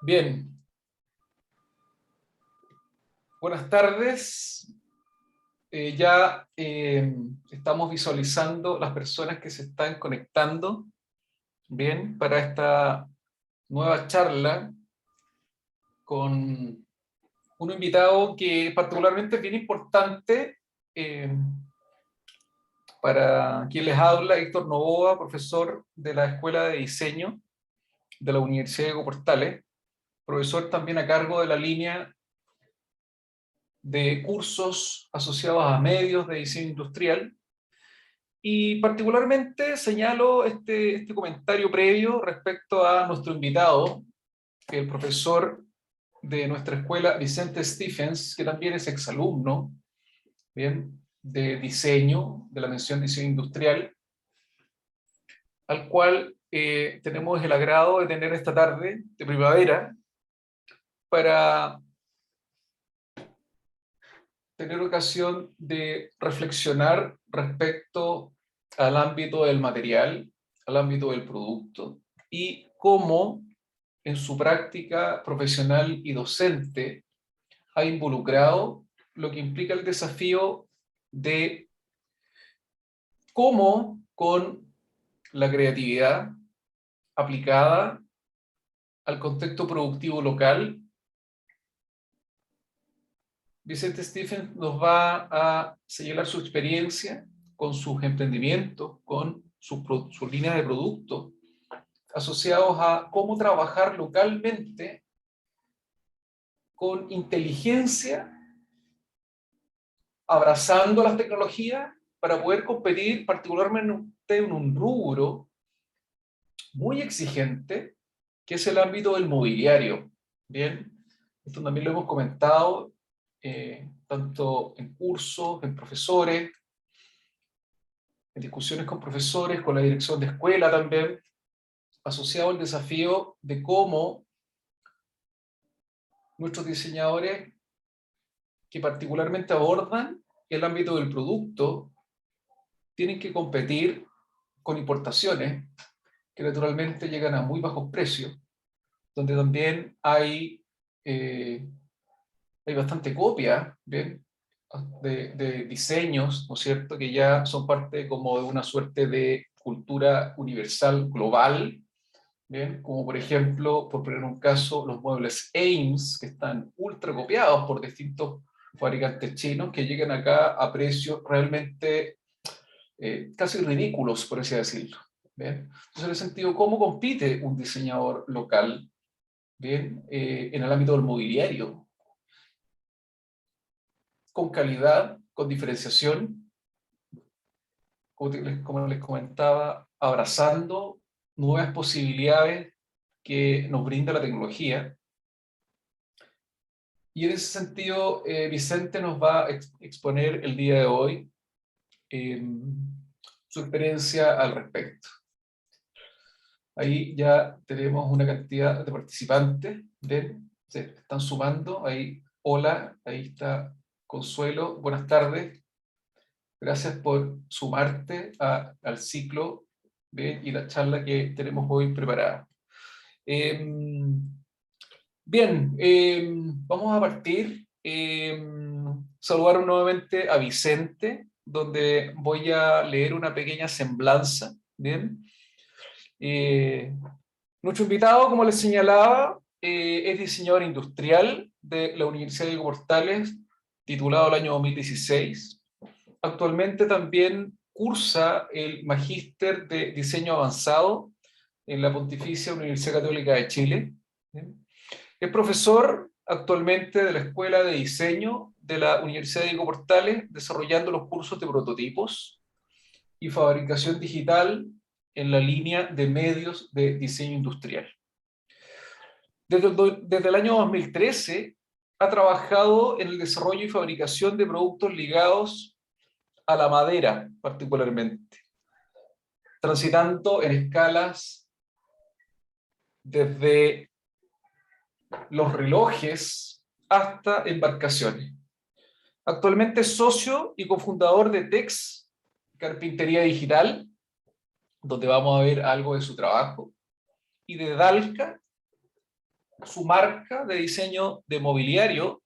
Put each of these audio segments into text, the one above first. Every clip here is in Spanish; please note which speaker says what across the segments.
Speaker 1: Bien, buenas tardes. Ya estamos visualizando las personas que se están conectando, bien, para esta nueva charla con un invitado que particularmente es bien importante eh, para quien les habla, Héctor Novoa, profesor de la Escuela de Diseño de la Universidad de Diego Portales, profesor también a cargo de la línea de cursos asociados a medios de diseño industrial. Y particularmente señalo este comentario previo respecto a nuestro invitado, el profesor de nuestra escuela, Vicente Stephens, que también es exalumno, bien, de diseño, de la mención diseño industrial, al cual tenemos el agrado de tener esta tarde de primavera para tener ocasión de reflexionar respecto al ámbito del material, al ámbito del producto, y cómo en su práctica profesional y docente ha involucrado lo que implica el desafío de cómo con la creatividad aplicada al contexto productivo local, Vicente Stephens nos va a señalar su experiencia con sus emprendimientos, con sus líneas de producto, asociados a cómo trabajar localmente con inteligencia, abrazando las tecnologías para poder competir particularmente en un rubro muy exigente, que es el ámbito del mobiliario. Bien, esto también lo hemos comentado tanto en cursos, en profesores, en discusiones con profesores, con la dirección de escuela también, asociado al desafío de cómo nuestros diseñadores que particularmente abordan el ámbito del producto tienen que competir con importaciones que naturalmente llegan a muy bajos precios, donde también hay bastante copia, ¿bien? De diseños, ¿no es cierto?, que ya son parte como de una suerte de cultura universal global, ¿bien? Como por ejemplo, por poner un caso, los muebles Eames, que están ultra copiados por distintos fabricantes chinos, que llegan acá a precios realmente casi ridículos, por así decirlo. ¿Bien? Entonces, en ese sentido, ¿cómo compite un diseñador local, bien, en el ámbito del mobiliario? Con calidad, con diferenciación, como les comentaba, abrazando nuevas posibilidades que nos brinda la tecnología. Y en ese sentido, Vicente nos va a exponer el día de hoy su experiencia al respecto. Ahí ya tenemos una cantidad de participantes, se están sumando. Ahí, hola, ahí está Consuelo, buenas tardes. Gracias por sumarte al ciclo y la charla que tenemos hoy preparada. Bien, vamos a partir. Saludar nuevamente a Vicente, donde voy a leer una pequeña semblanza. Bien. Eh, Nuestro invitado, como les señalaba, es diseñador industrial de la Universidad de Diego Portales, titulado el año 2016. Actualmente también cursa el Magíster de Diseño Avanzado en la Pontificia Universidad Católica de Chile. Es profesor actualmente de la Escuela de Diseño de la Universidad de Diego Portales, desarrollando los cursos de prototipos y fabricación digital en la línea de medios de diseño industrial. Desde el año 2013 ha trabajado en el desarrollo y fabricación de productos ligados a la madera particularmente, transitando en escalas desde los relojes hasta embarcaciones. Actualmente es socio y cofundador de Tex, Carpintería Digital, donde vamos a ver algo de su trabajo, y de Dalca, su marca de diseño de mobiliario,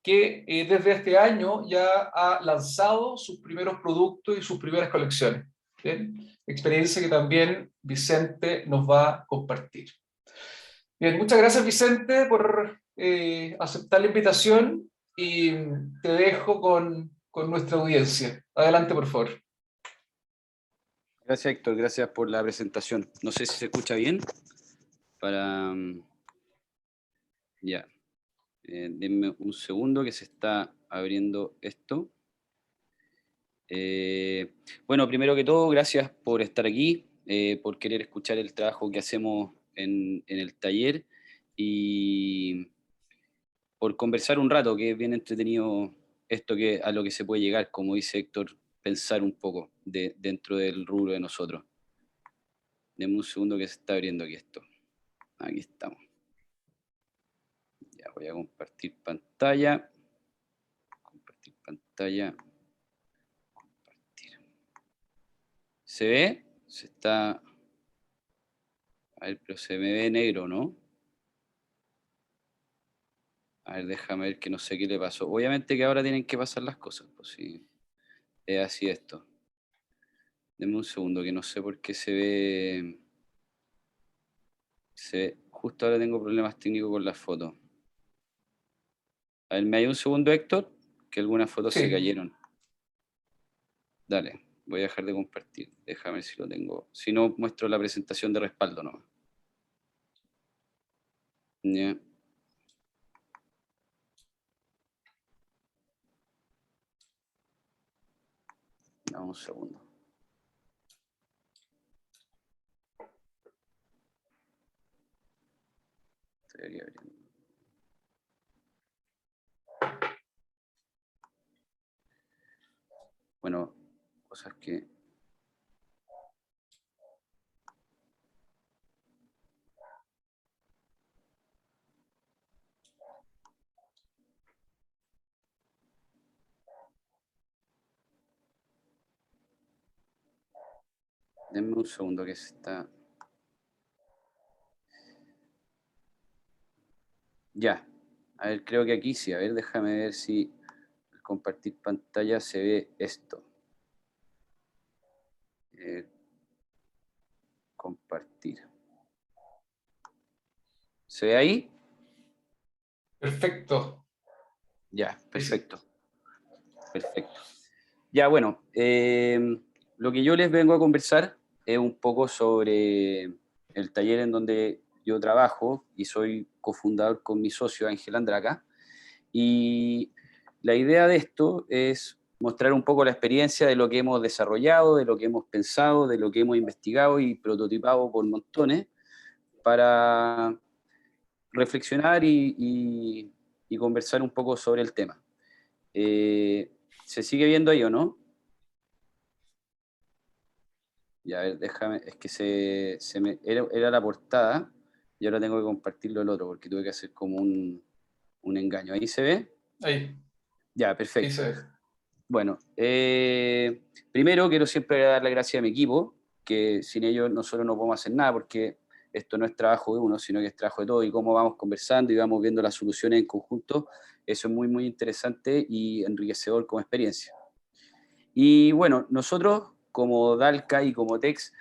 Speaker 1: que desde este año ya ha lanzado sus primeros productos y sus primeras colecciones. ¿Bien? Experiencia que también Vicente nos va a compartir. Bien, muchas gracias Vicente por aceptar la invitación y te dejo con nuestra audiencia. Adelante, por favor.
Speaker 2: Gracias, Héctor. Gracias por la presentación. No sé si se escucha bien. Ya. Denme un segundo que se está abriendo esto. Bueno, primero que todo, gracias por estar aquí, por querer escuchar el trabajo que hacemos en el taller y por conversar un rato, que es bien entretenido esto a lo que se puede llegar, como dice Héctor, pensar un poco dentro del rubro de nosotros. Denme un segundo que se está abriendo aquí esto. Aquí estamos. Ya voy a compartir pantalla. Compartir pantalla. Compartir. ¿Se ve? Se está... A ver, pero se me ve negro, ¿no? A ver, déjame ver que no sé qué le pasó. Obviamente que ahora tienen que pasar las cosas, pues sí. Es así esto. Denme un segundo, que no sé por qué se ve... Justo ahora tengo problemas técnicos con las fotos. A ver, ¿me hay un segundo, Héctor? Que algunas fotos se
Speaker 1: Sí,
Speaker 2: cayeron. Dale, voy a dejar de compartir. Déjame ver si lo tengo. Si no, muestro la presentación de respaldo nomás. Ya. Dame un segundo. Estoy aquí abriendo. Bueno, cosas que... Denme un segundo que se está... Ya. A ver, creo que aquí sí. A ver, déjame ver si al compartir pantalla se ve esto. Compartir. ¿Se ve ahí?
Speaker 1: perfecto.
Speaker 2: Ya,
Speaker 1: Sí, sí.
Speaker 2: perfecto. Perfecto. Ya, bueno, lo que yo les vengo a conversar es un poco sobre el taller en donde yo trabajo y soy cofundador con mi socio Ángel Andraca. Y la idea de esto es mostrar un poco la experiencia de lo que hemos desarrollado, de lo que hemos pensado, de lo que hemos investigado y prototipado por montones para reflexionar y conversar un poco sobre el tema. ¿Se sigue viendo ahí o no? Ya, a ver, déjame, es que era la portada y ahora tengo que compartirlo el otro porque tuve que hacer como un engaño. ¿Ahí se ve?
Speaker 1: Ahí,
Speaker 2: Ya,
Speaker 1: ahí se
Speaker 2: perfecto.
Speaker 1: ve.
Speaker 2: Bueno, primero quiero siempre dar las gracias a mi equipo, que sin ellos nosotros no podemos hacer nada porque esto no es trabajo de uno, sino que es trabajo de todos y cómo vamos conversando y vamos viendo las soluciones en conjunto, eso es muy, muy interesante y enriquecedor como experiencia. Y bueno, nosotros como Dalca y como Tex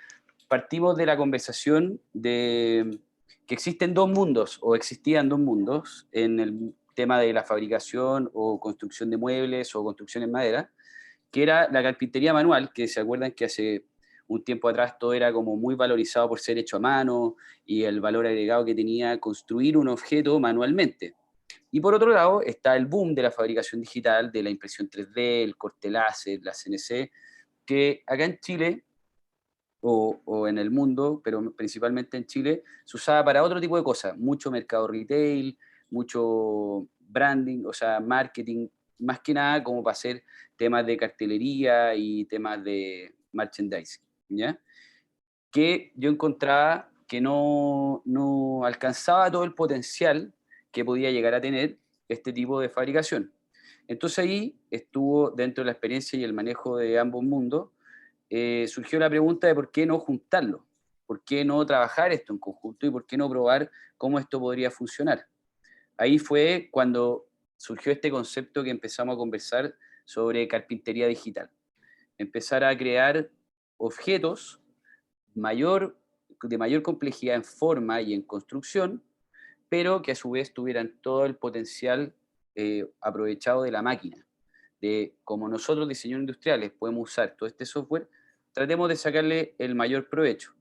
Speaker 2: partimos de la conversación de que existen dos mundos o existían dos mundos en el tema de la fabricación o construcción de muebles o construcción en madera, que era la carpintería manual, que se acuerdan que hace un tiempo atrás todo era como muy valorizado por ser hecho a mano y el valor agregado que tenía construir un objeto manualmente. Y por otro lado está el boom de la fabricación digital, de la impresión 3D, el corte láser, la CNC, que acá en Chile o en el mundo, pero principalmente en Chile, se usaba para otro tipo de cosas, mucho mercado retail, mucho branding, o sea, marketing, más que nada como para hacer temas de cartelería y temas de merchandising, ¿ya? Que yo encontraba que no alcanzaba todo el potencial que podía llegar a tener este tipo de fabricación. Entonces ahí estuvo, dentro de la experiencia y el manejo de ambos mundos, surgió la pregunta de por qué no juntarlo, por qué no trabajar esto en conjunto y por qué no probar cómo esto podría funcionar. Ahí fue cuando surgió este concepto que empezamos a conversar sobre carpintería digital. Empezar a crear objetos mayor, de mayor complejidad en forma y en construcción, pero que a su vez tuvieran todo el potencial aprovechado de la máquina. De como nosotros, diseñadores industriales, podemos usar todo este software, tratemos de sacarle el mayor provecho.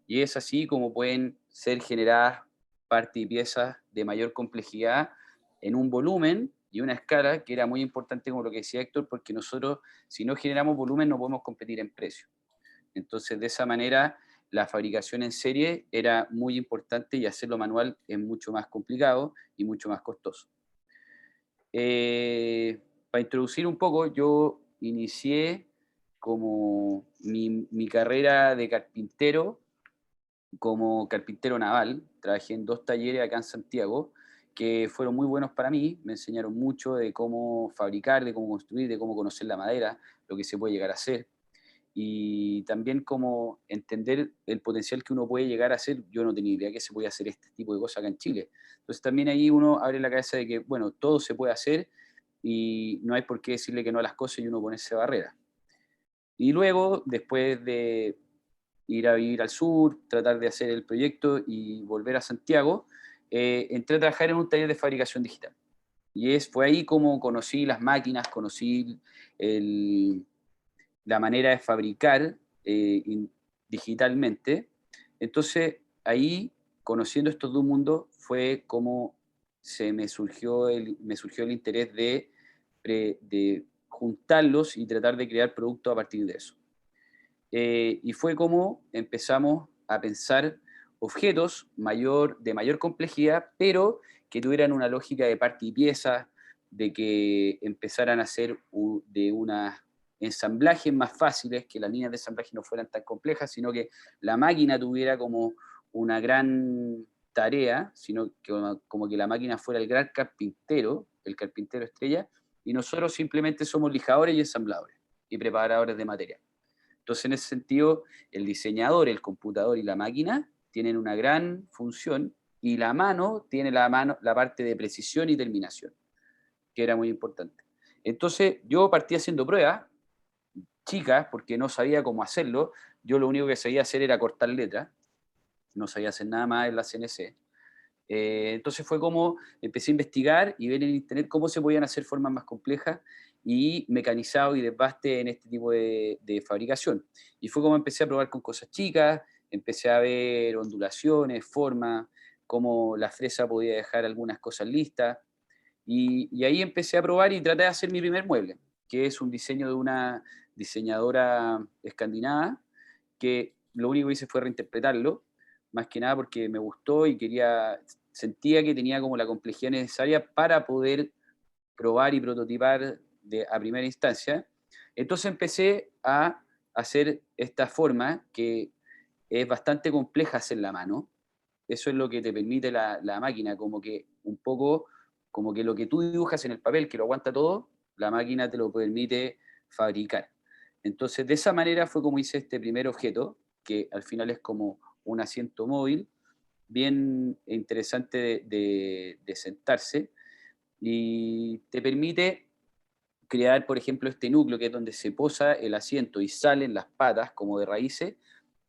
Speaker 2: Y es así como pueden ser generadas partes y piezas de mayor complejidad en un volumen y una escala que era muy importante, como lo que decía Héctor, porque nosotros, si no generamos volumen, no podemos competir en precio. Entonces, de esa manera, la fabricación en serie era muy importante y hacerlo manual es mucho más complicado y mucho más costoso. Para introducir un poco, yo inicié como mi carrera de carpintero, como carpintero naval. Trabajé en 2 talleres acá en Santiago, que fueron muy buenos para mí. Me enseñaron mucho de cómo fabricar, de cómo construir, de cómo conocer la madera, lo que se puede llegar a hacer y también como entender el potencial que uno puede llegar a hacer. Yo no tenía idea que se podía hacer este tipo de cosas acá en Chile. Entonces también ahí uno abre la cabeza de que, bueno, todo se puede hacer y no hay por qué decirle que no a las cosas y uno ponerse barreras. Y luego, después de ir a vivir al sur, tratar de hacer el proyecto y volver a Santiago, entré a trabajar en un taller de fabricación digital. Fue ahí como conocí las máquinas, conocí el, la manera de fabricar digitalmente. Entonces, ahí, conociendo estos dos mundos, fue como me surgió el interés de juntarlos y tratar de crear productos a partir de eso. Y fue como empezamos a pensar objetos de mayor complejidad, pero que tuvieran una lógica de parte y pieza, de que empezaran a ser de unas ensamblajes más fáciles, que las líneas de ensamblaje no fueran tan complejas, sino que la máquina tuviera como una gran tarea, sino que como que la máquina fuera el gran carpintero, el carpintero estrella, y nosotros simplemente somos lijadores y ensambladores y preparadores de material. Entonces, en ese sentido, el diseñador, el computador y la máquina tienen una gran función y la mano tiene la parte de precisión y terminación, que era muy importante. Entonces, yo partí haciendo pruebas, chicas, porque no sabía cómo hacerlo. Yo lo único que sabía hacer era cortar letras, no sabía hacer nada más en la CNC. Entonces fue como empecé a investigar y ver en internet cómo se podían hacer formas más complejas y mecanizado y desbaste en este tipo de fabricación. Y fue como empecé a probar con cosas chicas, empecé a ver ondulaciones, formas, cómo la fresa podía dejar algunas cosas listas. Y ahí empecé a probar y traté de hacer mi primer mueble, que es un diseño de una diseñadora escandinava, que lo único que hice fue reinterpretarlo, más que nada porque me gustó y sentía que tenía como la complejidad necesaria para poder probar y prototipar a primera instancia. Entonces empecé a hacer esta forma que es bastante compleja hacer la mano. Eso es lo que te permite la máquina, como que un poco, como que lo que tú dibujas en el papel, que lo aguanta todo, la máquina te lo permite fabricar. Entonces, de esa manera fue como hice este primer objeto, que al final es como un asiento móvil, bien interesante de sentarse, y te permite crear, por ejemplo, este núcleo, que es donde se posa el asiento y salen las patas como de raíces.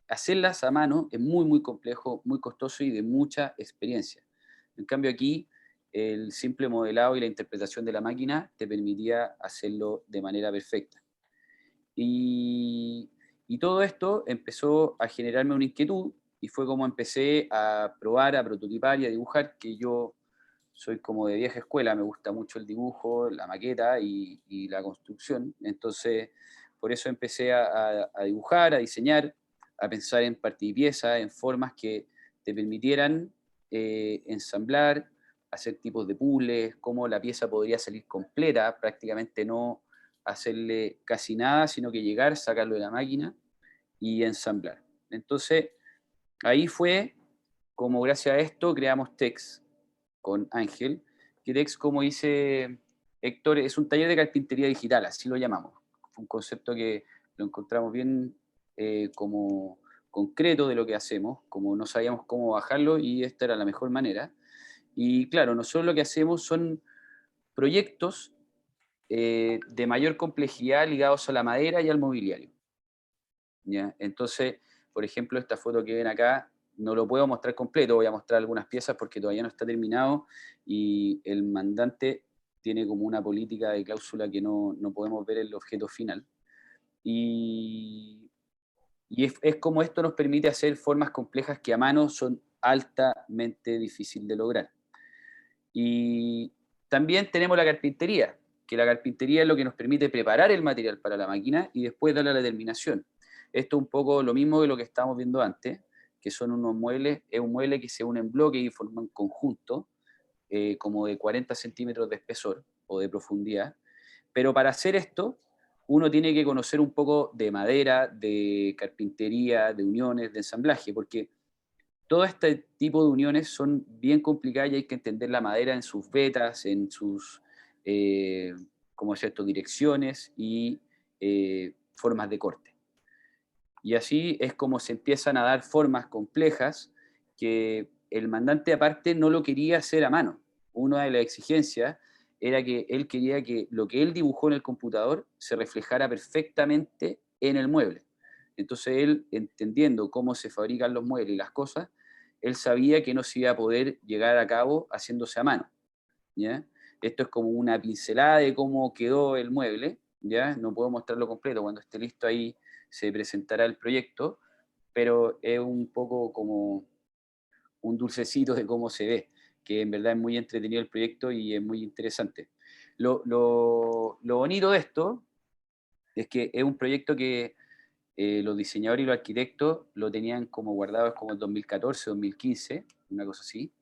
Speaker 2: Hacerlas a mano es muy, muy complejo, muy costoso y de mucha experiencia. En cambio aquí, el simple modelado y la interpretación de la máquina te permitía hacerlo de manera perfecta. Y, y todo esto empezó a generarme una inquietud y fue como empecé a probar, a prototipar y a dibujar, que yo soy como de vieja escuela, me gusta mucho el dibujo, la maqueta y la construcción. Entonces, por eso empecé a dibujar, a diseñar, a pensar en parte y pieza, en formas que te permitieran ensamblar, hacer tipos de puzzles, cómo la pieza podría salir completa, prácticamente no hacerle casi nada, sino que llegar, sacarlo de la máquina y ensamblar. Entonces, ahí fue como gracias a esto creamos Tex con Ángel, que Tex, como dice Héctor, es un taller de carpintería digital, así lo llamamos. Fue un concepto que lo encontramos bien como concreto de lo que hacemos, como no sabíamos cómo bajarlo y esta era la mejor manera. Y claro, nosotros lo que hacemos son proyectos de mayor complejidad ligados a la madera y al mobiliario. ¿Ya? Entonces, por ejemplo, esta foto que ven acá, no lo puedo mostrar completo, voy a mostrar algunas piezas porque todavía no está terminado y el mandante tiene como una política de cláusula que no podemos ver el objeto final. Y, es como esto nos permite hacer formas complejas que a mano son altamente difíciles de lograr. Y también tenemos la carpintería, que la carpintería es lo que nos permite preparar el material para la máquina y después darle la terminación. Esto es un poco lo mismo de lo que estábamos viendo antes, que son unos muebles, es un mueble que se une en bloque y forma un conjunto, como de 40 centímetros de espesor o de profundidad. Pero para hacer esto, uno tiene que conocer un poco de madera, de carpintería, de uniones, de ensamblaje, porque todo este tipo de uniones son bien complicadas y hay que entender la madera en sus vetas, en sus, eh, ¿cómo es esto?, direcciones y formas de corte. Y así es como se empiezan a dar formas complejas que el mandante aparte no lo quería hacer a mano. Una de las exigencias era que él quería que lo que él dibujó en el computador se reflejara perfectamente en el mueble. Entonces él, entendiendo cómo se fabrican los muebles y las cosas, él sabía que no se iba a poder llegar a cabo haciéndose a mano. ¿Ya? Esto es como una pincelada de cómo quedó el mueble, ¿ya? No puedo mostrarlo completo, cuando esté listo ahí se presentará el proyecto, pero es un poco como un dulcecito de cómo se ve, que en verdad es muy entretenido el proyecto y es muy interesante. Lo bonito de esto es que es un proyecto que los diseñadores y los arquitectos lo tenían como guardados como el 2014, 2015, una cosa así.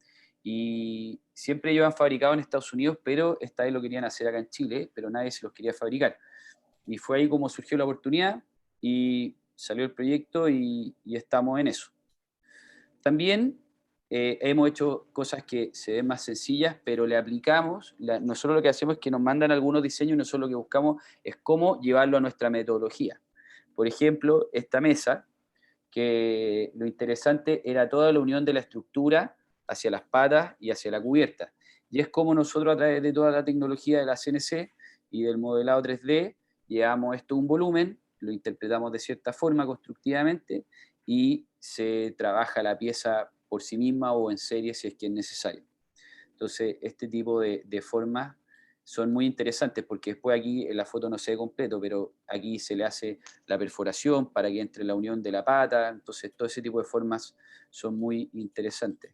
Speaker 2: Y siempre ellos han fabricado en Estados Unidos, pero esta vez lo querían hacer acá en Chile, pero nadie se los quería fabricar. Y fue ahí como surgió la oportunidad y salió el proyecto y estamos en eso. También hemos hecho cosas que se ven más sencillas, pero le aplicamos, nosotros lo que hacemos es que nos mandan algunos diseños y nosotros lo que buscamos es cómo llevarlo a nuestra metodología. Por ejemplo, esta mesa, que lo interesante era toda la unión de la estructura hacia las patas y hacia la cubierta. Y es como nosotros a través de toda la tecnología de la CNC y del modelado 3D, llevamos esto a un volumen, lo interpretamos de cierta forma constructivamente y se trabaja la pieza por sí misma o en serie si es que es necesario. Entonces, este tipo de formas son muy interesantes porque después aquí en la foto no se ve completo, pero aquí se le hace la perforación para que entre la unión de la pata, entonces todo ese tipo de formas son muy interesantes.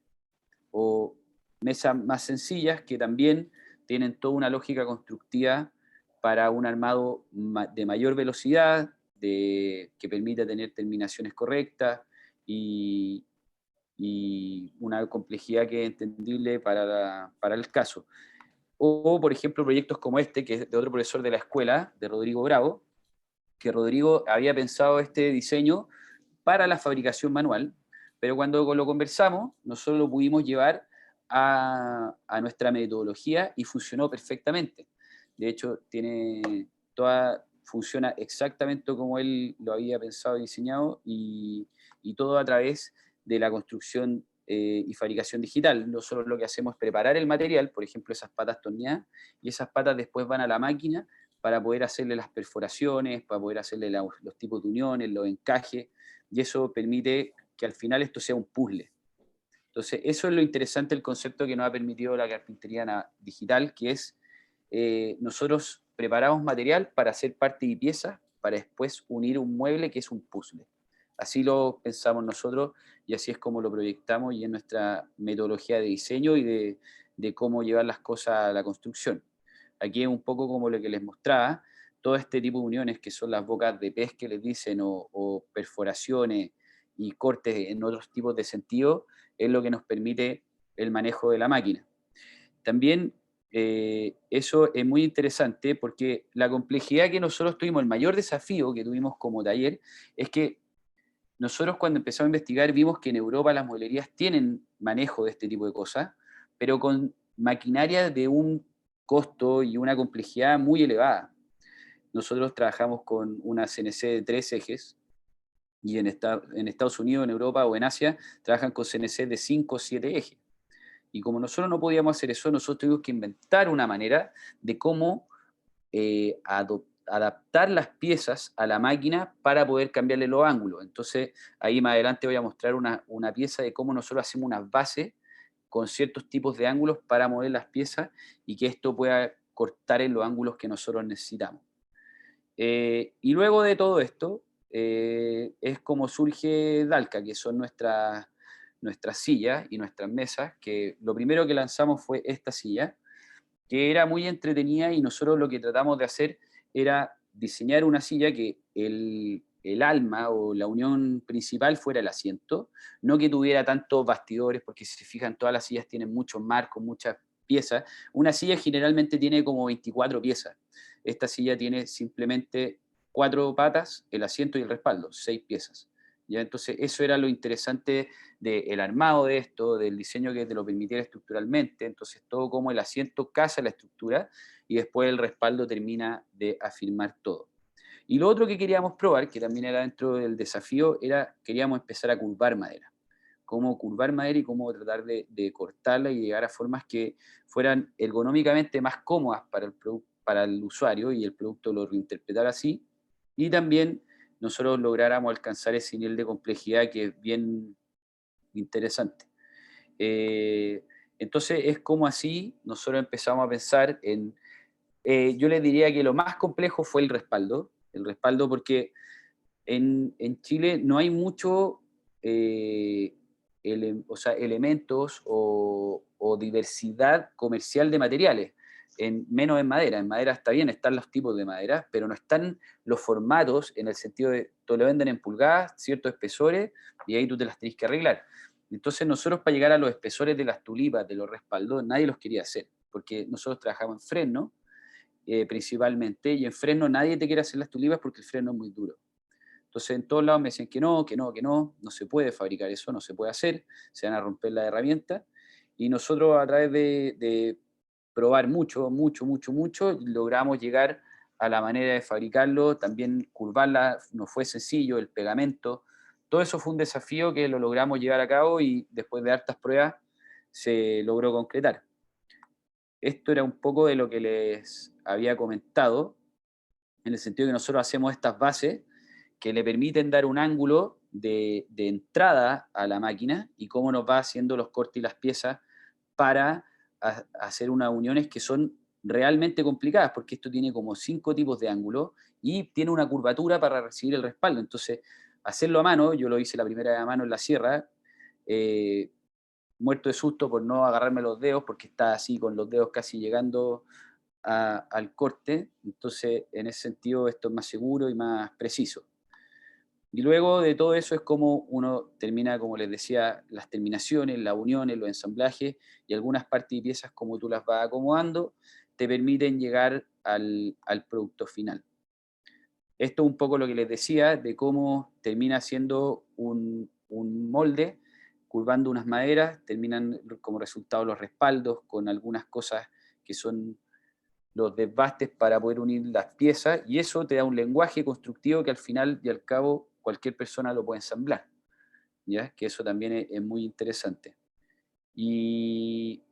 Speaker 2: O mesas más sencillas que también tienen toda una lógica constructiva para un armado de mayor velocidad, que permita tener terminaciones correctas y, y una complejidad que es entendible para el caso. O, por ejemplo, proyectos como este, que es de otro profesor de la escuela, de Rodrigo Bravo, que Rodrigo había pensado este diseño para la fabricación manual, pero cuando lo conversamos, nosotros lo pudimos llevar a nuestra metodología y funcionó perfectamente. De hecho, funciona exactamente como él lo había pensado y diseñado y todo a través de la construcción y fabricación digital. Nosotros lo que hacemos es preparar el material, por ejemplo, esas patas torneadas, y esas patas después van a la máquina para poder hacerle las perforaciones, para poder hacerle los tipos de uniones, los encajes, y eso permite que al final esto sea un puzzle. Entonces, eso es lo interesante del concepto que nos ha permitido la carpintería digital, que es nosotros preparamos material para hacer parte y pieza, para después unir un mueble que es un puzzle. Así lo pensamos nosotros y así es como lo proyectamos y en nuestra metodología de diseño y de cómo llevar las cosas a la construcción. Aquí es un poco como lo que les mostraba, todo este tipo de uniones que son las bocas de pez que les dicen o perforaciones y cortes en otros tipos de sentido, es lo que nos permite el manejo de la máquina. También eso es muy interesante porque la complejidad que nosotros tuvimos, el mayor desafío que tuvimos como taller, es que nosotros cuando empezamos a investigar vimos que en Europa las mueblerías tienen manejo de este tipo de cosas, pero con maquinaria de un costo y una complejidad muy elevada. Nosotros trabajamos con una CNC de 3 ejes, y en Estados Unidos, en Europa o en Asia trabajan con CNC de 5 o 7 ejes. Y como nosotros no podíamos hacer eso, nosotros tuvimos que inventar una manera de cómo adaptar las piezas a la máquina para poder cambiarle los ángulos. Entonces, ahí más adelante voy a mostrar una pieza de cómo nosotros hacemos unas bases con ciertos tipos de ángulos para mover las piezas y que esto pueda cortar en los ángulos que nosotros necesitamos. Y luego de todo esto, es como surge Dalca, que son nuestras sillas y nuestras mesas, que lo primero que lanzamos fue esta silla, que era muy entretenida y nosotros lo que tratamos de hacer era diseñar una silla que el alma o la unión principal fuera el asiento, no que tuviera tantos bastidores, porque si se fijan todas las sillas tienen muchos marcos, muchas piezas. Una silla generalmente tiene como 24 piezas. Esta silla tiene simplemente 4 patas, el asiento y el respaldo, 6 piezas. ¿Ya? Entonces eso era lo interesante del armado de esto, del diseño que te lo permitiera estructuralmente. Entonces todo como el asiento casa la estructura y después el respaldo termina de afirmar todo. Y lo otro que queríamos probar, que también era dentro del desafío, era queríamos empezar a curvar madera. Cómo curvar madera y cómo tratar de cortarla y llegar a formas que fueran ergonómicamente más cómodas para el usuario y el producto lo reinterpretara así. Y también nosotros lográramos alcanzar ese nivel de complejidad que es bien interesante. Eh, entonces es como así nosotros empezamos a pensar en, yo les diría que lo más complejo fue el respaldo porque en Chile no hay mucho, o sea, elementos o diversidad comercial de materiales, menos en madera está bien, están los tipos de madera, pero no están los formatos en el sentido de, te lo venden en pulgadas, ciertos espesores, y ahí tú te las tenés que arreglar. Entonces nosotros para llegar a los espesores de las tulipas, de los respaldos, nadie los quería hacer, porque nosotros trabajamos en freno, principalmente, y en freno nadie te quiere hacer las tulipas porque el freno es muy duro. Entonces en todos lados me decían que no, que no, que no, no se puede fabricar eso, no se puede hacer, se van a romper las herramientas. Y nosotros a través de probar mucho, mucho, mucho, mucho, logramos llegar a la manera de fabricarlo, también curvarla, no fue sencillo, el pegamento, todo eso fue un desafío que lo logramos llevar a cabo y después de hartas pruebas se logró concretar. Esto era un poco de lo que les había comentado, en el sentido que nosotros hacemos estas bases que le permiten dar un ángulo de entrada a la máquina y cómo nos va haciendo los cortes y las piezas para hacer unas uniones que son realmente complicadas, porque esto tiene como 5 tipos de ángulos y tiene una curvatura para recibir el respaldo. Entonces, hacerlo a mano, yo lo hice la primera vez a mano en la sierra, eh, muerto de susto por no agarrarme los dedos, porque está así con los dedos casi llegando al corte. Entonces, en ese sentido, esto es más seguro y más preciso. Y luego de todo eso es como uno termina, como les decía, las terminaciones, las uniones, los ensamblajes y algunas partes y piezas como tú las vas acomodando, te permiten llegar al producto final. Esto es un poco lo que les decía de cómo termina siendo un molde, curvando unas maderas, terminan como resultado los respaldos con algunas cosas que son los desbastes para poder unir las piezas, y eso te da un lenguaje constructivo que al final y al cabo cualquier persona lo puede ensamblar, ¿ya? Que eso también es muy interesante. Y,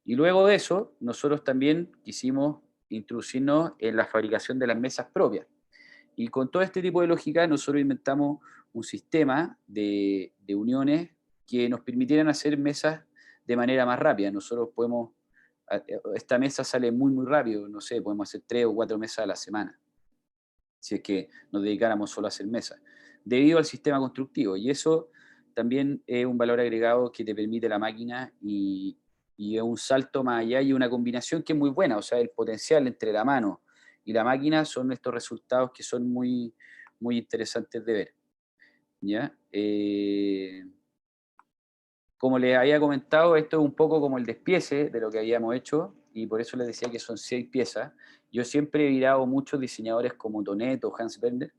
Speaker 2: y luego de eso, nosotros también quisimos introducirnos en la fabricación de las mesas propias. Y con todo este tipo de lógica, nosotros inventamos un sistema de uniones que nos permitieran hacer mesas de manera más rápida. Nosotros podemos, esta mesa sale muy, muy rápido, no sé, podemos hacer 3 o 4 mesas a la semana, si es que nos dedicáramos solo a hacer mesas, debido al sistema constructivo. Y eso también es un valor agregado que te permite la máquina y es un salto más allá y una combinación que es muy buena, o sea, el potencial entre la mano y la máquina son estos resultados que son muy, muy interesantes de ver. ¿Ya? Como les había comentado, esto es un poco como el despiece de lo que habíamos hecho y por eso les decía que son 6 piezas. Yo siempre he mirado a muchos diseñadores como Tonet o Hans Bender,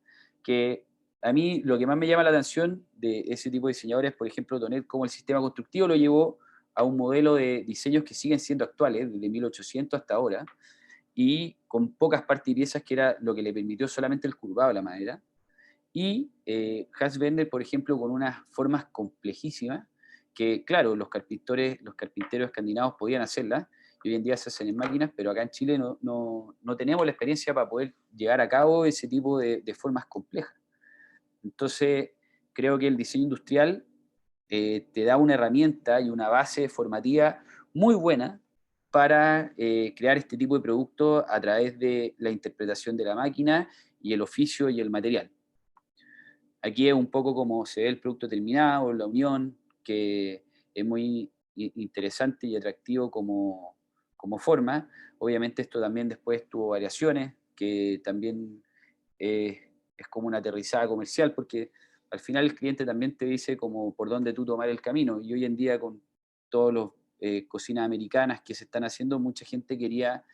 Speaker 2: que a mí lo que más me llama la atención de ese tipo de diseñadores, por ejemplo, Tonet, como el sistema constructivo lo llevó a un modelo de diseños que siguen siendo actuales, desde 1800 hasta ahora, y con pocas partes y piezas, que era lo que le permitió solamente el curvado de la madera. Y Hans Werner, por ejemplo, con unas formas complejísimas, que claro, los carpinteros escandinavos podían hacerlas, y hoy en día se hacen en máquinas, pero acá en Chile no tenemos la experiencia para poder llevar a cabo ese tipo de formas complejas. Entonces, creo que el diseño industrial te da una herramienta y una base formativa muy buena para crear este tipo de productos a través de la interpretación de la máquina y el oficio y el material. Aquí es un poco como se ve el producto terminado, la unión, que es muy interesante y atractivo como forma. Obviamente esto también después tuvo variaciones, que también es como una aterrizada comercial, porque al final el cliente también te dice como por dónde tú tomar el camino. Y hoy en día con todas las cocinas americanas que se están haciendo, mucha gente quería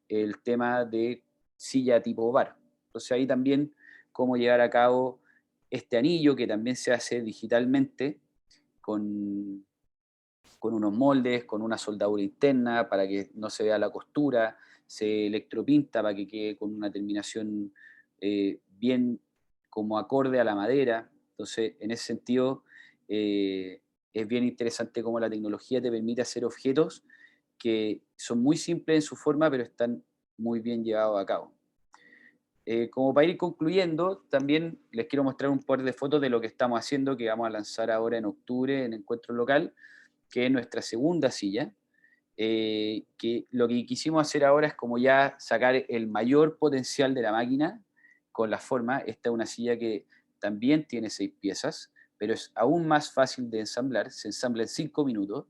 Speaker 2: el tema de silla tipo bar. Entonces ahí también cómo llevar a cabo este anillo que también se hace digitalmente con, con unos moldes, con una soldadura interna para que no se vea la costura, se electropinta para que quede con una terminación bien como acorde a la madera. Entonces, en ese sentido, es bien interesante cómo la tecnología te permite hacer objetos que son muy simples en su forma, pero están muy bien llevados a cabo. Como para ir concluyendo, también les quiero mostrar un par de fotos de lo que estamos haciendo, que vamos a lanzar ahora en octubre en Encuentro Local, que es nuestra segunda silla, que lo que quisimos hacer ahora es como ya sacar el mayor potencial de la máquina con la forma. Esta es una silla que también tiene 6 piezas, pero es aún más fácil de ensamblar, se ensambla en 5 minutos,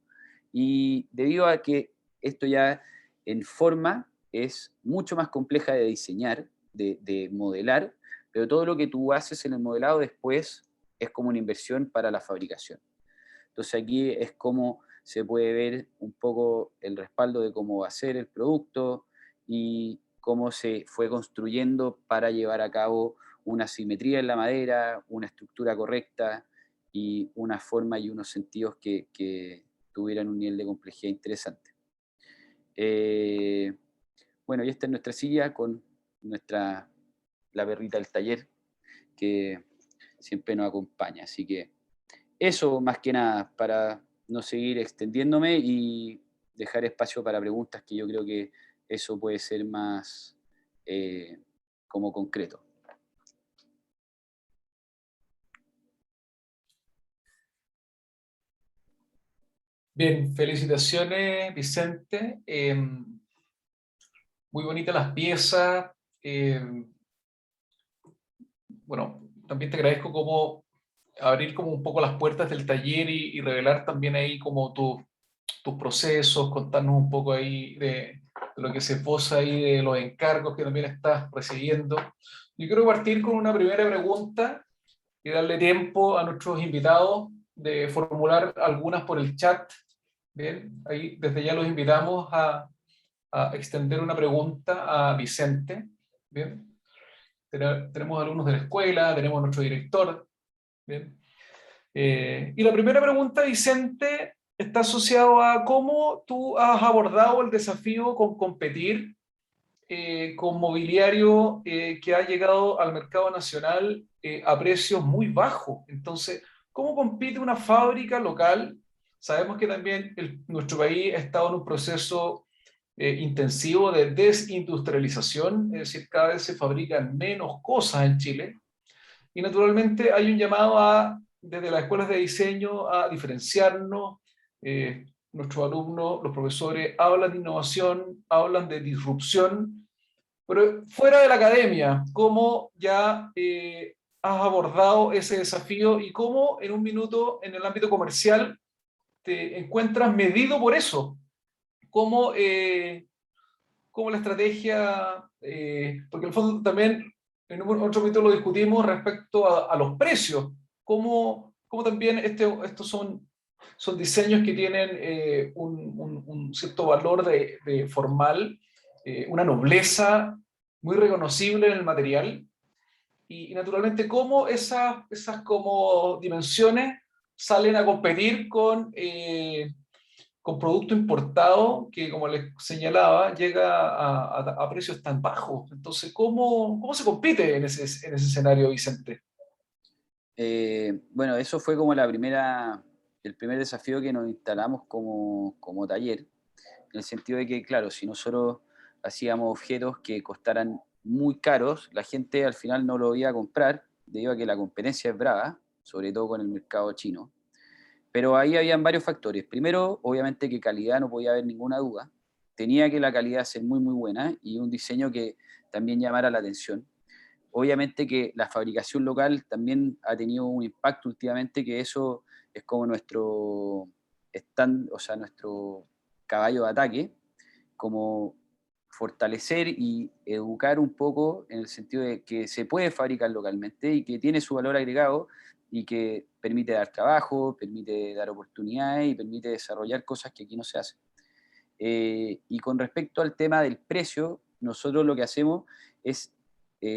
Speaker 2: y debido a que esto ya en forma es mucho más compleja de diseñar, de modelar, pero todo lo que tú haces en el modelado después es como una inversión para la fabricación. Entonces aquí es como se puede ver un poco el respaldo de cómo va a ser el producto y cómo se fue construyendo para llevar a cabo una simetría en la madera, una estructura correcta y una forma y unos sentidos que tuvieran un nivel de complejidad interesante. Eh, bueno, y esta es nuestra silla con la perrita del taller que siempre nos acompaña. Así que eso más que nada, para no seguir extendiéndome y dejar espacio para preguntas, que yo creo que eso puede ser más eh, como concreto.
Speaker 1: Bien, felicitaciones, Vicente. Muy bonitas las piezas. Bueno, también te agradezco como abrir como un poco las puertas del taller y revelar también ahí como tus procesos, contarnos un poco ahí de lo que se posa ahí, de los encargos que también estás recibiendo. Yo quiero partir con una primera pregunta y darle tiempo a nuestros invitados de formular algunas por el chat. Bien, ahí desde ya los invitamos a extender una pregunta a Vicente. Bien, tenemos alumnos de la escuela, tenemos a nuestro director. Bien. Y la primera pregunta, Vicente, está asociado a cómo tú has abordado el desafío con competir con mobiliario que ha llegado al mercado nacional a precios muy bajos. Entonces, ¿cómo compite una fábrica local? Sabemos que también nuestro país ha estado en un proceso intensivo de desindustrialización, es decir, cada vez se fabrican menos cosas en Chile. Y naturalmente hay un llamado desde las escuelas de diseño a diferenciarnos. Nuestros alumnos, los profesores, hablan de innovación, hablan de disrupción, pero fuera de la academia, ¿cómo ya has abordado ese desafío y cómo en un minuto en el ámbito comercial te encuentras medido por eso? ¿Cómo, cómo la estrategia, porque en el fondo también en otro momento lo discutimos respecto a los precios, cómo también estos son diseños que tienen un cierto valor de formal, una nobleza muy reconocible en el material, y naturalmente cómo esas como dimensiones salen a competir con producto importado que, como les señalaba, llega a precios tan bajos. Entonces, ¿cómo se compite en ese escenario, Vicente?
Speaker 2: Bueno, eso fue como el primer desafío que nos instalamos como taller, en el sentido de que, claro, si nosotros hacíamos objetos que costaran muy caros, la gente al final no lo iba a comprar, debido a que la competencia es brava, sobre todo con el mercado chino. Pero ahí habían varios factores. Primero, obviamente que calidad no podía haber ninguna duda. Tenía que la calidad ser muy, muy buena y un diseño que también llamara la atención. Obviamente que la fabricación local también ha tenido un impacto últimamente, que eso es como nuestro o sea, nuestro caballo de ataque, como fortalecer y educar un poco en el sentido de que se puede fabricar localmente y que tiene su valor agregado y que permite dar trabajo, permite dar oportunidades y permite desarrollar cosas que aquí no se hacen. Y con respecto al tema del precio, nosotros lo que hacemos es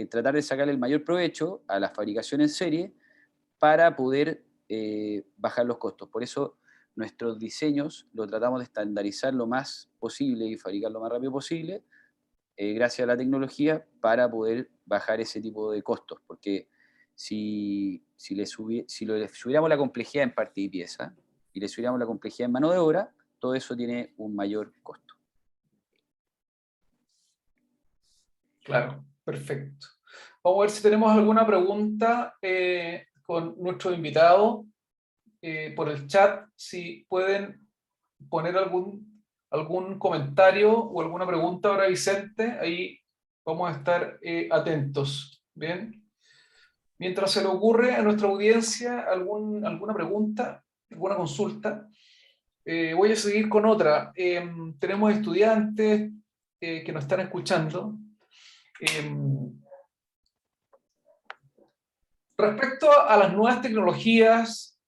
Speaker 2: tratar de sacar el mayor provecho a la fabricación en serie para poder bajar los costos. Por eso nuestros diseños lo tratamos de estandarizar lo más posible y fabricar lo más rápido posible, gracias a la tecnología, para poder bajar ese tipo de costos. Porque si le subiéramos la complejidad en parte y pieza y le subiéramos la complejidad en mano de obra, todo eso tiene un mayor costo.
Speaker 1: Claro, perfecto. Vamos a ver si tenemos alguna pregunta con nuestro invitado por el chat. Si pueden poner algún comentario o alguna pregunta ahora, Vicente, ahí vamos a estar atentos. Bien. Mientras se le ocurre a nuestra audiencia alguna pregunta, alguna consulta, voy a seguir con otra. Tenemos estudiantes que nos están escuchando. Respecto a las nuevas tecnologías,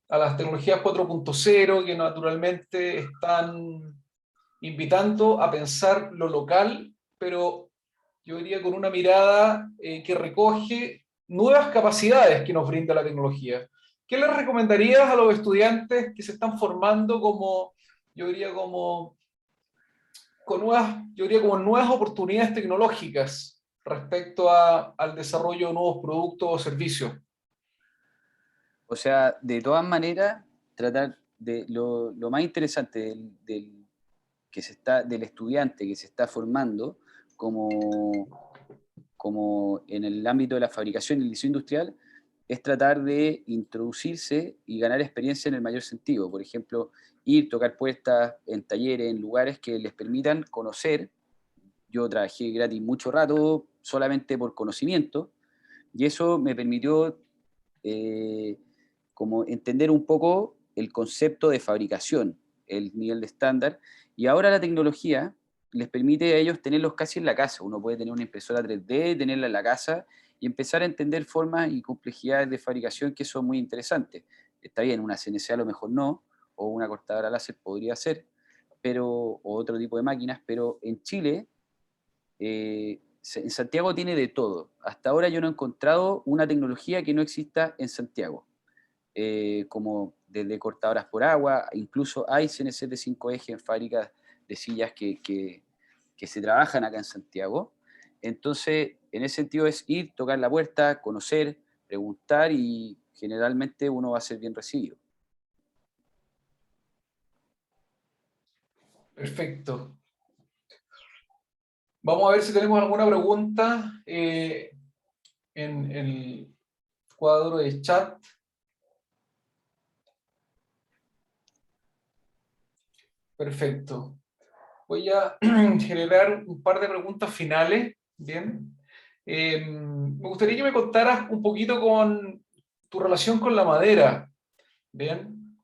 Speaker 1: a las tecnologías 4.0, que naturalmente están invitando a pensar lo local, pero yo diría con una mirada que recoge nuevas capacidades que nos brinda la tecnología. ¿Qué les recomendarías a los estudiantes que se están formando como, yo diría como, yo diría como nuevas oportunidades tecnológicas respecto al desarrollo de nuevos productos o servicios?
Speaker 2: O sea, de todas maneras, tratar de lo más interesante del estudiante que se está formando como en el ámbito de la fabricación y el diseño industrial, es tratar de introducirse y ganar experiencia en el mayor sentido. Por ejemplo, ir, tocar puertas en talleres, en lugares que les permitan conocer. Yo trabajé gratis mucho rato solamente por conocimiento, y eso me permitió eh, como entender un poco el concepto de fabricación, el nivel de estándar, y ahora la tecnología les permite a ellos tenerlos casi en la casa. Uno puede tener una impresora 3D, tenerla en la casa y empezar a entender formas y complejidades de fabricación que son muy interesantes. Está bien, una CNC a lo mejor no, o una cortadora láser podría ser, o otro tipo de máquinas, pero en Chile, en Santiago tiene de todo. Hasta ahora yo no he encontrado una tecnología que no exista en Santiago, como desde cortadoras por agua, incluso hay CNC de 5 ejes en fábricas de sillas que se trabajan acá en Santiago. Entonces, en ese sentido es ir, tocar la puerta, conocer, preguntar, y generalmente uno va a ser bien recibido.
Speaker 1: Perfecto. Vamos a ver si tenemos alguna pregunta en el cuadro de chat. Perfecto. Voy a generar un par de preguntas finales. Bien. Me gustaría que me contaras un poquito con tu relación con la madera. Bien.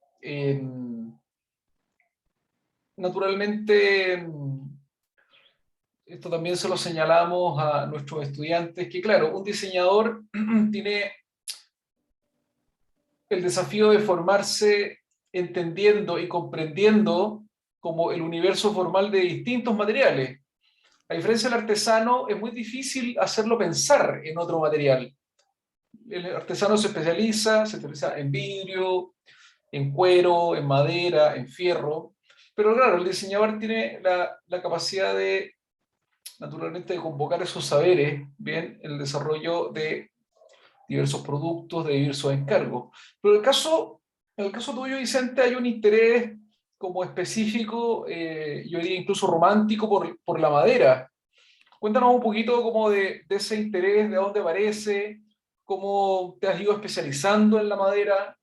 Speaker 1: Naturalmente, esto también se lo señalamos a nuestros estudiantes, que claro, un diseñador tiene el desafío de formarse entendiendo y comprendiendo como el universo formal de distintos materiales. A diferencia del artesano, es muy difícil hacerlo pensar en otro material. El artesano se especializa en vidrio, en cuero, en madera, en fierro. Pero claro, el diseñador tiene la capacidad de, naturalmente, de convocar esos saberes, bien, el desarrollo de diversos productos, de diversos encargos. Pero en el caso tuyo, Vicente, hay un interés como específico, yo diría incluso romántico, por la madera. Cuéntanos un poquito como de ese interés, de dónde aparece, cómo te has ido especializando en la madera,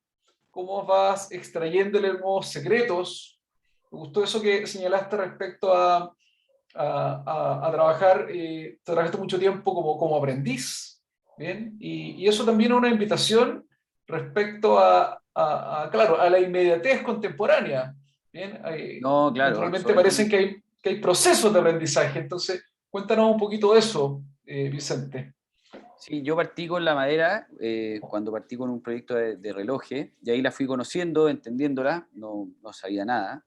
Speaker 1: cómo vas extrayéndole nuevos secretos. Me gustó eso que señalaste respecto a trabajar, trabajaste mucho tiempo como aprendiz, ¿bien? Y eso también es una invitación respecto claro, a la inmediatez contemporánea, ¿bien?
Speaker 2: No, claro,
Speaker 1: Naturalmente parecen
Speaker 2: absolutamente.
Speaker 1: que hay procesos de aprendizaje, entonces cuéntanos un poquito de eso, Vicente.
Speaker 2: Sí, yo partí con la madera cuando partí con un proyecto de relojes, y ahí la fui conociendo, entendiéndola, no sabía nada.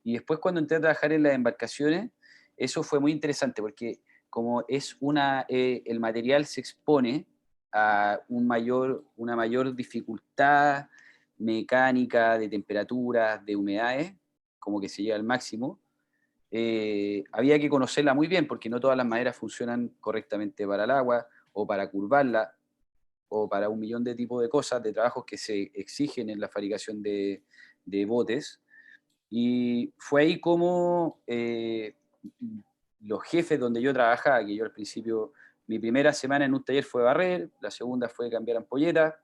Speaker 2: Y después cuando entré a trabajar en las embarcaciones, eso fue muy interesante porque como es el material se expone a una mayor dificultad mecánica de temperaturas, de humedades, como que se llega al máximo, había que conocerla muy bien porque no todas las maderas funcionan correctamente para el agua o para curvarla o para un millón de tipos de cosas, de trabajos que se exigen en la fabricación de botes. Y fue ahí como los jefes donde yo trabajaba, que yo al principio, mi primera semana en un taller fue barrer, la segunda fue cambiar ampolletas,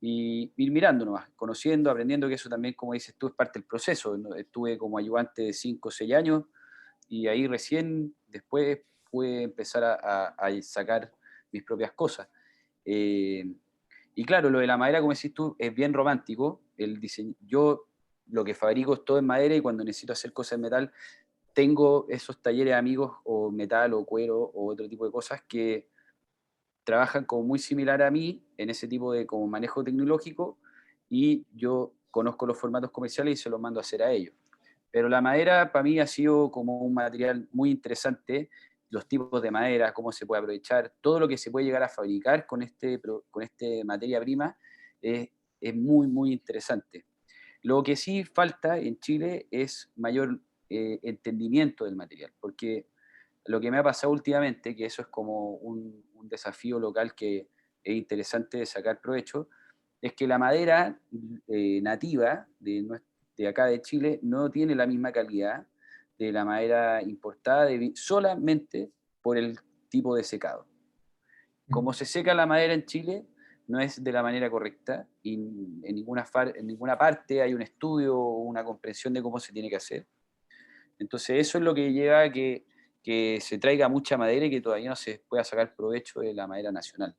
Speaker 2: y ir mirando nomás, conociendo, aprendiendo, que eso también, como dices tú, es parte del proceso. ¿No? Estuve como ayudante de 5 o 6 años, y ahí recién después pude empezar a sacar mis propias cosas. Eh, y claro, lo de la madera, como decís tú, es bien romántico. El diseño, yo lo que fabrico es todo en madera y cuando necesito hacer cosas en metal, tengo esos talleres de amigos o metal o cuero o otro tipo de cosas que trabajan como muy similar a mí en ese tipo de como manejo tecnológico y yo conozco los formatos comerciales y se los mando a hacer a ellos. Pero la madera para mí ha sido como un material muy interesante, los tipos de madera, cómo se puede aprovechar, todo lo que se puede llegar a fabricar con este materia prima es muy, muy interesante. Lo que sí falta en Chile es mayor entendimiento del material, porque lo que me ha pasado últimamente, que eso es como un desafío local que es interesante de sacar provecho, es que la madera nativa de acá de Chile no tiene la misma calidad de la madera importada solamente por el tipo de secado. Como se seca la madera en Chile, no es de la manera correcta y en ninguna parte hay un estudio o una comprensión de cómo se tiene que hacer. Entonces eso es lo que lleva a que se traiga mucha madera y que todavía no se pueda sacar provecho de la madera nacional.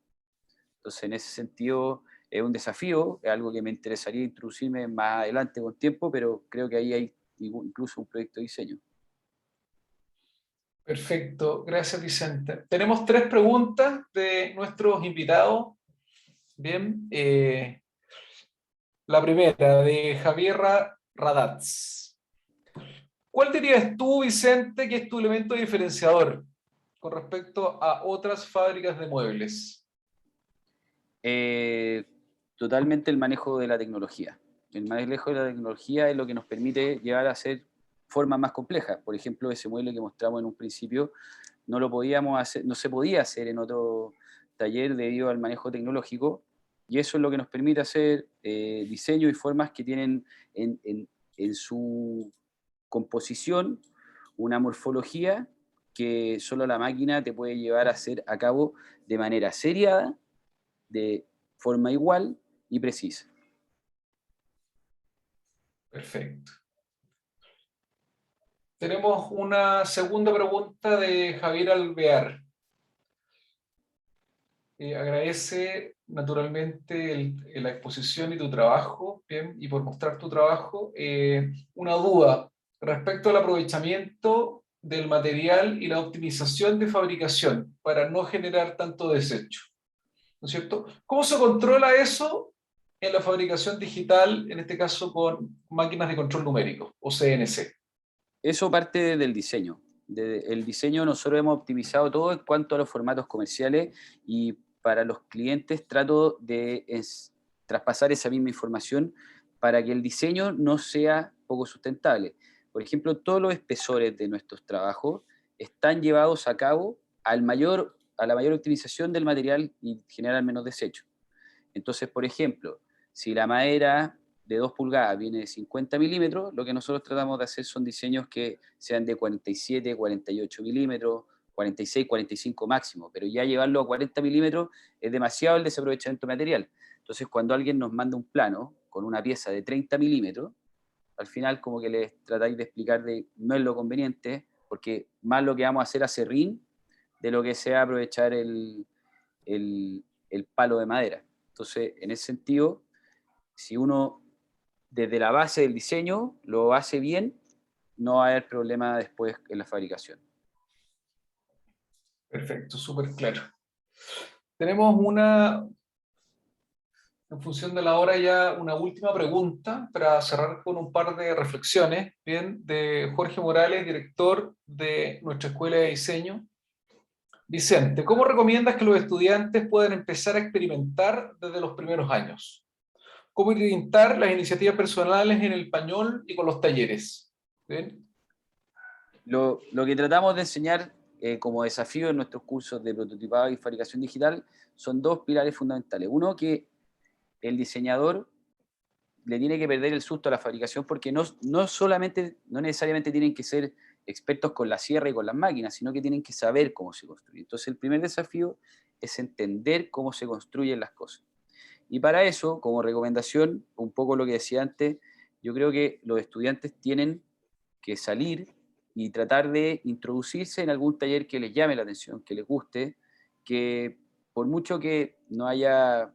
Speaker 2: Entonces en ese sentido es un desafío, es algo que me interesaría introducirme más adelante con tiempo, pero creo que ahí hay incluso un proyecto de diseño.
Speaker 1: Perfecto, gracias Vicente. Tenemos tres preguntas de nuestros invitados. Bien, la primera de Javier Radatz. ¿Cuál dirías tú, Vicente, que es tu elemento diferenciador con respecto a otras fábricas de muebles?
Speaker 2: Eh, Totalmente el manejo de la tecnología. El manejo de la tecnología es lo que nos permite llegar a hacer formas más complejas. Por ejemplo, ese mueble que mostramos en un principio no lo podíamos hacer, no se podía hacer en otro taller debido al manejo tecnológico, y eso es lo que nos permite hacer diseños y formas que tienen en su composición una morfología que solo la máquina te puede llevar a hacer a cabo de manera seriada, de forma igual y precisa.
Speaker 1: Perfecto. Tenemos una segunda pregunta de Javier Alvear. Agradece naturalmente la exposición y tu trabajo, bien, y por mostrar tu trabajo. Una duda respecto al aprovechamiento del material y la optimización de fabricación para no generar tanto desecho, ¿no es cierto? ¿Cómo se controla eso en la fabricación digital, en este caso con máquinas de control numérico o CNC?
Speaker 2: Eso parte del diseño. El diseño nosotros hemos optimizado todo en cuanto a los formatos comerciales y para los clientes trato de traspasar esa misma información para que el diseño no sea poco sustentable. Por ejemplo, todos los espesores de nuestros trabajos están llevados a cabo a la mayor optimización del material y generar menos desecho. Entonces, por ejemplo, si la madera de 2 pulgadas viene de 50 milímetros, lo que nosotros tratamos de hacer son diseños que sean de 47, 48 milímetros, 46, 45 máximo, pero ya llevarlo a 40 milímetros es demasiado el desaprovechamiento material. Entonces, cuando alguien nos manda un plano con una pieza de 30 milímetros, al final como que les tratáis de explicar de no es lo conveniente, porque más lo que vamos a hacer a serrín de lo que sea aprovechar el palo de madera. Entonces, en ese sentido, si uno desde la base del diseño lo hace bien, no va a haber problema después en la fabricación.
Speaker 1: Perfecto, súper claro. Tenemos una, en función de la hora ya, una última pregunta para cerrar con un par de reflexiones, bien, de Jorge Morales, director de nuestra Escuela de Diseño. Vicente, ¿cómo recomiendas que los estudiantes puedan empezar a experimentar desde los primeros años? ¿Cómo orientar las iniciativas personales en el español y con los talleres? ¿Bien?
Speaker 2: Lo que tratamos de enseñar como desafío en nuestros cursos de prototipado y fabricación digital son dos pilares fundamentales. Uno, que el diseñador le tiene que perder el susto a la fabricación porque no necesariamente tienen que ser expertos con la sierra y con las máquinas, sino que tienen que saber cómo se construye. Entonces, el primer desafío es entender cómo se construyen las cosas. Y para eso, como recomendación, un poco lo que decía antes, yo creo que los estudiantes tienen que salir y tratar de introducirse en algún taller que les llame la atención, que les guste, que por mucho que no haya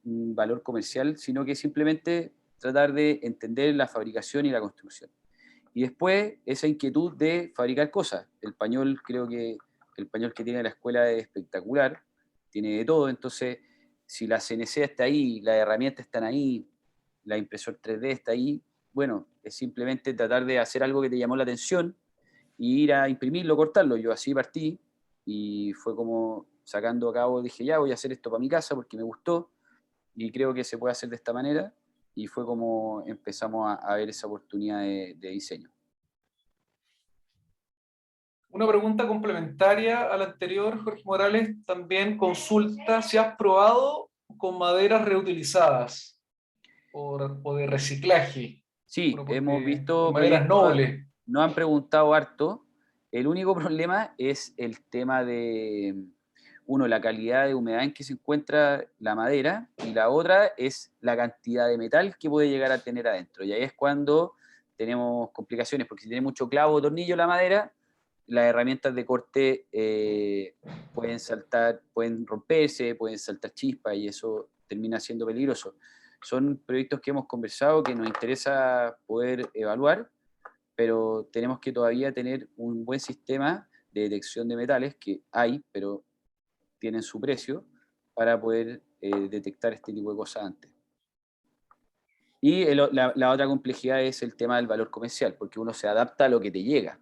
Speaker 2: un valor comercial, sino que simplemente tratar de entender la fabricación y la construcción. Y después esa inquietud de fabricar cosas. El pañol, creo que el pañol que tiene la escuela es espectacular, tiene de todo, entonces si la CNC está ahí, las herramientas están ahí, la impresora 3D está ahí, bueno, es simplemente tratar de hacer algo que te llamó la atención y ir a imprimirlo, cortarlo. Yo así partí y fue como sacando a cabo, dije, ya voy a hacer esto para mi casa porque me gustó y creo que se puede hacer de esta manera, y fue como empezamos a ver esa oportunidad de diseño.
Speaker 1: Una pregunta complementaria a la anterior, Jorge Morales, también consulta si has probado con maderas reutilizadas o de reciclaje,
Speaker 2: Sí,
Speaker 1: bueno,
Speaker 2: hemos
Speaker 1: de
Speaker 2: visto
Speaker 1: maderas
Speaker 2: proyectos,
Speaker 1: nobles.
Speaker 2: nos han preguntado harto. El único problema es el tema de, uno, la calidad de humedad en que se encuentra la madera, y la otra es la cantidad de metal que puede llegar a tener adentro. Y ahí es cuando tenemos complicaciones, porque si tiene mucho clavo o tornillo la madera, las herramientas de corte pueden saltar, pueden romperse, pueden saltar chispas y eso termina siendo peligroso. Son proyectos que hemos conversado, que nos interesa poder evaluar, pero tenemos que todavía tener un buen sistema de detección de metales, que hay, pero tienen su precio, para poder detectar este tipo de cosas antes. Y la otra complejidad es el tema del valor comercial, porque uno se adapta a lo que te llega.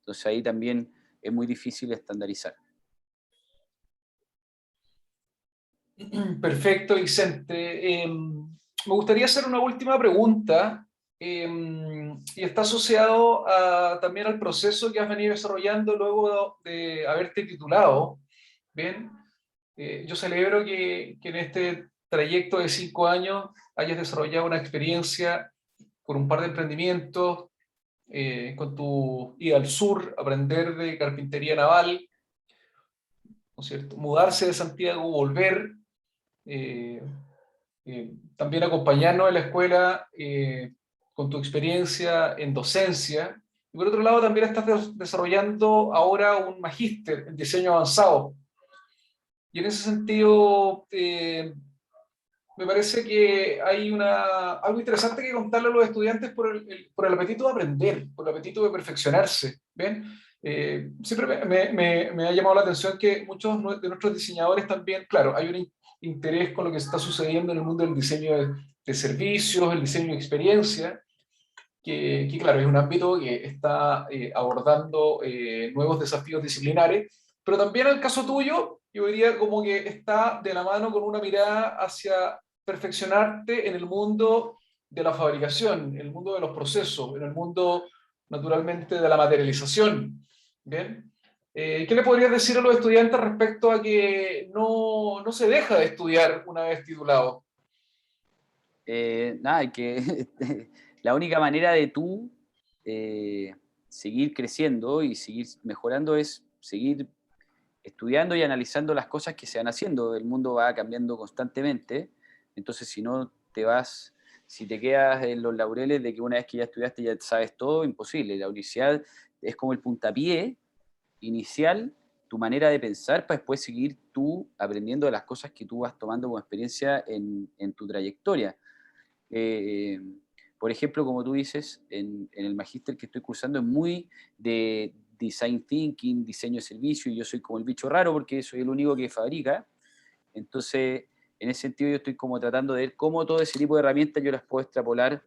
Speaker 2: Entonces ahí también es muy difícil estandarizar.
Speaker 1: Perfecto, Vicente. Me gustaría hacer una última pregunta y está asociado también al proceso que has venido desarrollando luego de haberte titulado. Bien, yo celebro que en este trayecto de 5 años hayas desarrollado una experiencia con un par de emprendimientos, con tu ida al sur, aprender de carpintería naval, ¿no es cierto? Mudarse de Santiago, volver, eh, también acompañarnos en la escuela con tu experiencia en docencia. Y por otro lado, también estás desarrollando ahora un magíster en diseño avanzado. Y en ese sentido, me parece que hay algo interesante que contarle a los estudiantes por el apetito de aprender, por el apetito de perfeccionarse. ¿Bien? Siempre me ha llamado la atención que muchos de nuestros diseñadores también, claro, hay un interés con lo que está sucediendo en el mundo del diseño de servicios, el diseño de experiencia, que claro, es un ámbito que está abordando nuevos desafíos disciplinares, pero también el caso tuyo, yo diría como que está de la mano con una mirada hacia perfeccionarte en el mundo de la fabricación, en el mundo de los procesos, en el mundo, naturalmente, de la materialización. ¿Bien? ¿Qué le podrías decir a los estudiantes respecto a que no se deja de estudiar una vez titulado?
Speaker 2: Nada, que la única manera de tú seguir creciendo y seguir mejorando es seguir estudiando y analizando las cosas que se van haciendo. El mundo va cambiando constantemente, entonces si te quedas en los laureles de que una vez que ya estudiaste ya sabes todo, imposible. La universidad es como el puntapié inicial, tu manera de pensar para después seguir tú aprendiendo de las cosas que tú vas tomando como experiencia en tu trayectoria. Eh, por ejemplo, como tú dices, en el magíster que estoy cursando es muy de design thinking, diseño de servicio, y yo soy como el bicho raro porque soy el único que fabrica. Entonces, en ese sentido, yo estoy como tratando de ver cómo todo ese tipo de herramientas yo las puedo extrapolar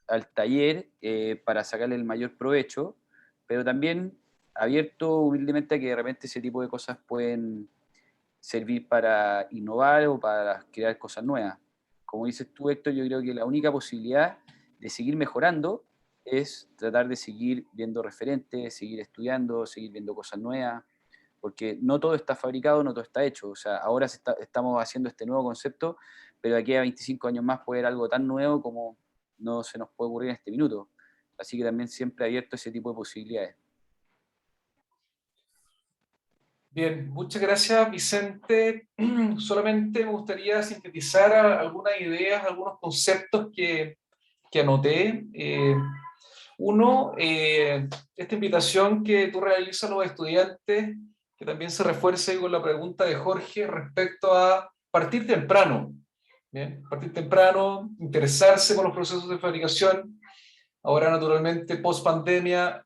Speaker 2: al taller para sacarle el mayor provecho, pero también abierto humildemente a que de repente ese tipo de cosas pueden servir para innovar o para crear cosas nuevas. Como dices tú, Héctor, yo creo que la única posibilidad de seguir mejorando es tratar de seguir viendo referentes, seguir estudiando, seguir viendo cosas nuevas, porque no todo está fabricado, no todo está hecho. O sea, ahora estamos haciendo este nuevo concepto, pero de aquí a 25 años más puede haber algo tan nuevo como no se nos puede ocurrir en este minuto. Así que también siempre abierto a ese tipo de posibilidades.
Speaker 1: Bien, muchas gracias, Vicente. Solamente me gustaría sintetizar algunas ideas, algunos conceptos que anoté. Uno, esta invitación que tú realizas a los estudiantes, que también se refuerce con la pregunta de Jorge respecto a partir temprano. Bien, partir temprano, interesarse por los procesos de fabricación. Ahora, naturalmente, post pandemia,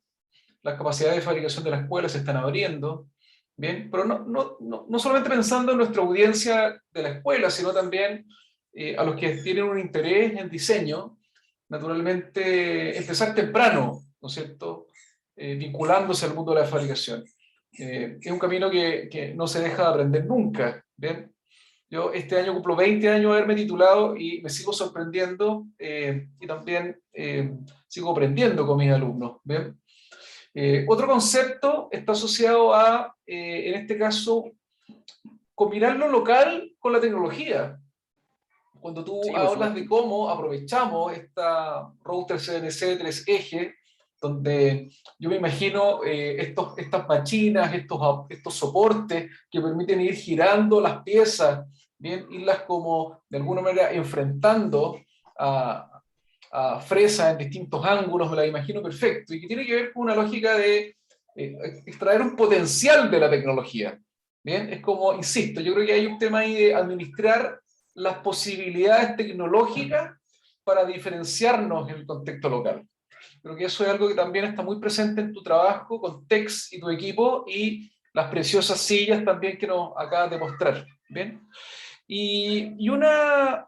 Speaker 1: las capacidades de fabricación de la escuela se están abriendo. Bien, pero no solamente pensando en nuestra audiencia de la escuela, sino también a los que tienen un interés en diseño, naturalmente empezar temprano, ¿no es cierto? Vinculándose al mundo de la fabricación. Es un camino que no se deja de aprender nunca. ¿Bien? Yo este año cumplo 20 años de haberme titulado y me sigo sorprendiendo y también sigo aprendiendo con mis alumnos. ¿Bien? Otro concepto está asociado a, en este caso, combinar lo local con la tecnología. Cuando tú
Speaker 2: Sí, por
Speaker 1: hablas de
Speaker 2: supuesto.
Speaker 1: cómo aprovechamos esta router CNC 3 eje, donde yo me imagino estas machinas, estos soportes que permiten ir girando las piezas, bien, irlas como de alguna manera enfrentando a fresas en distintos ángulos, me la imagino perfecto, y que tiene que ver con una lógica de extraer un potencial de la tecnología. Bien, es como, insisto, yo creo que hay un tema ahí de administrar las posibilidades tecnológicas para diferenciarnos en el contexto local. Creo que eso es algo que también está muy presente en tu trabajo con Tex y tu equipo y las preciosas sillas también que nos acabas de mostrar. ¿Bien? Y una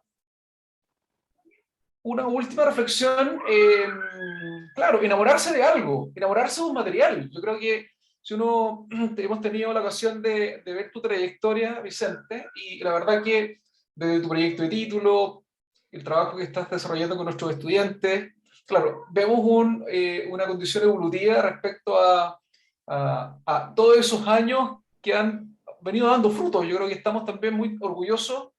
Speaker 1: última reflexión, claro, enamorarse de algo, enamorarse de un material. Yo creo que si uno hemos tenido la ocasión de ver tu trayectoria, Vicente, y la verdad que desde tu proyecto de título, el trabajo que estás desarrollando con nuestros estudiantes, claro, vemos una condición evolutiva respecto a todos esos años que han venido dando frutos. Yo creo que estamos también muy orgullosos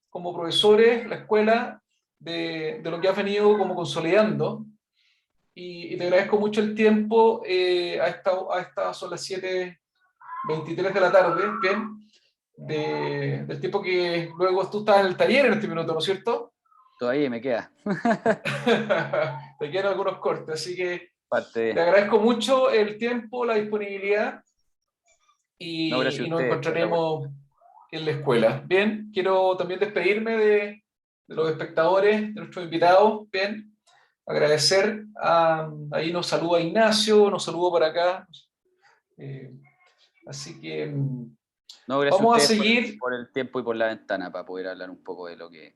Speaker 1: como profesores, la escuela, de lo que has venido como consolidando. Y te agradezco mucho el tiempo. A esta son las 7:23 de la tarde, ¿bien? Del tiempo que luego tú estás en el taller en este minuto, ¿no es cierto?
Speaker 2: Todavía me queda
Speaker 1: Te quedan algunos cortes, así que
Speaker 2: parte
Speaker 1: te
Speaker 2: de...
Speaker 1: agradezco mucho el tiempo, la disponibilidad
Speaker 2: No, gracias
Speaker 1: y
Speaker 2: a
Speaker 1: nos
Speaker 2: ustedes por la oportunidad.
Speaker 1: encontraremos en la escuela. Bien, quiero también despedirme de los espectadores, de nuestros invitados. Bien, agradecer. Ahí nos saluda Ignacio, nos saluda por acá. Eh, así que
Speaker 2: No, gracias a
Speaker 1: vamos a
Speaker 2: ustedes
Speaker 1: seguir.
Speaker 2: por el tiempo y por la ventana para poder hablar un poco de lo que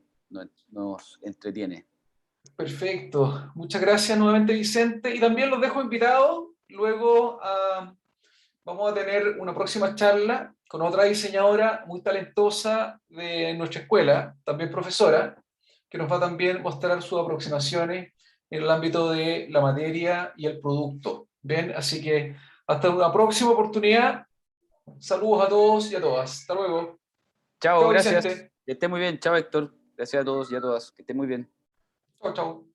Speaker 2: nos entretiene.
Speaker 1: Perfecto. Muchas gracias nuevamente, Vicente. Y también los dejo invitados. Luego vamos a tener una próxima charla con otra diseñadora muy talentosa de nuestra escuela, también profesora. que nos va a también mostrar sus aproximaciones en el ámbito de la materia y el producto. Bien, así que hasta una próxima oportunidad. Saludos a todos y a todas. Hasta luego.
Speaker 2: Chao,
Speaker 1: Chao,
Speaker 2: gracias.
Speaker 1: Vicente.
Speaker 2: Que esté muy bien. Chao, Héctor. Gracias a todos y a todas. Que esté muy bien.
Speaker 1: Chao, chao.